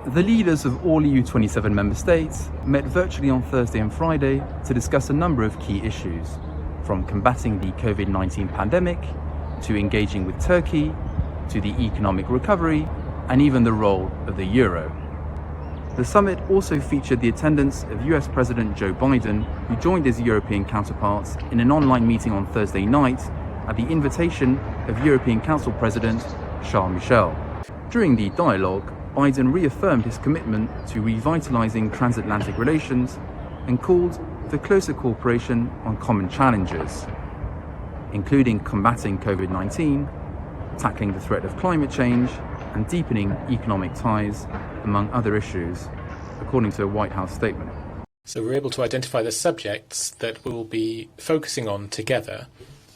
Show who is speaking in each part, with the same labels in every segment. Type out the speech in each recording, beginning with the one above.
Speaker 1: The leaders of all EU 27 member states met virtually on Thursday and Friday to discuss a number of key issues, from combating the COVID-19 pandemic, to engaging with Turkey, to the economic recovery, and even the role of the euro. The summit also featured the attendance of US President Joe Biden, who joined his European counterparts in an online meeting on Thursday night at the invitation of European Council President Charles Michel. During the dialogue, Biden reaffirmed his commitment to revitalizing transatlantic relations and called for closer cooperation on common challenges, including combating COVID-19, tackling the threat of climate change, and deepening economic ties, among other issues, according to a White House statement.
Speaker 2: So we're able to identify the subjects that we'll be focusing on together.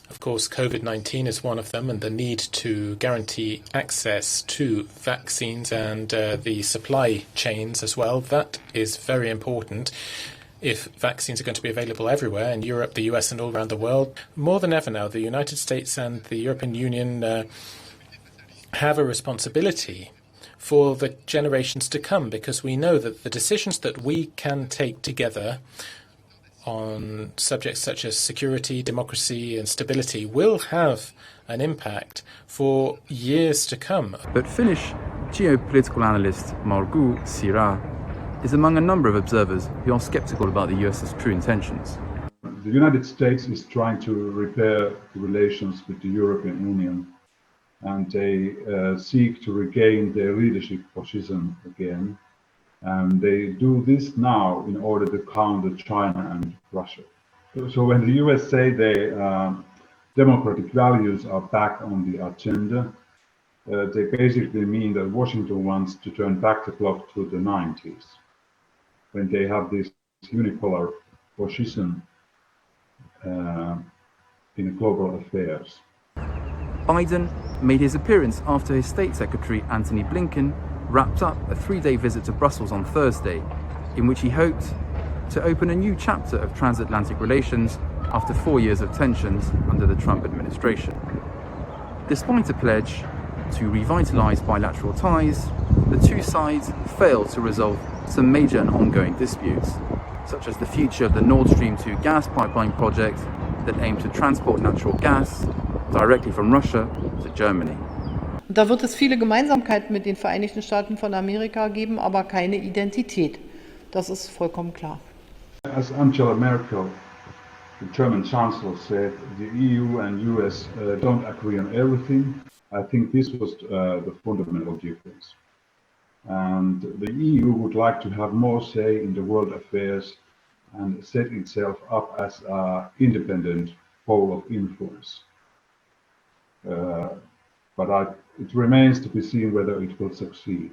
Speaker 2: Of course, COVID-19 is one of them, and the need to guarantee access to vaccines and the supply chains as well. That is very important. If vaccines are going to be available everywhere in Europe, the US, and all around the world, more than ever now, the United States and the European Union have a responsibility for the generations to come, because we know that the decisions that we can take together on subjects such as security, democracy, and stability will have an impact for years to come.
Speaker 1: But Finnish geopolitical analyst Margot Sira is among a number of observers who are skeptical about the US's true intentions.
Speaker 3: The United States is trying to repair relations with the European Union, and they seek to regain their leadership position again. And they do this now in order to counter China and Russia. So when the US say their democratic values are back on the agenda, they basically mean that Washington wants to turn back the clock to the 90s, when they have this unipolar position in global affairs.
Speaker 1: Biden made his appearance after his State Secretary Antony Blinken wrapped up a 3-day visit to Brussels on Thursday, in which he hoped to open a new chapter of transatlantic relations after 4 years of tensions under the Trump administration. Despite a pledge to revitalize bilateral ties, the two sides failed to resolve some major and ongoing disputes, such as the future of the Nord Stream 2 gas pipeline project that aimed to transport natural gas directly from Russia to Germany.
Speaker 4: Da wird es viele Gemeinsamkeiten mit den Vereinigten Staaten von Amerika geben, aber keine Identität. Das ist vollkommen klar.
Speaker 3: As Angela Merkel, the German Chancellor, said, the EU and US don't agree on everything. I think this was the fundamental difference. And the EU would like to have more say in the world affairs and set itself up as an independent pole of influence. But it remains to be seen whether it will succeed.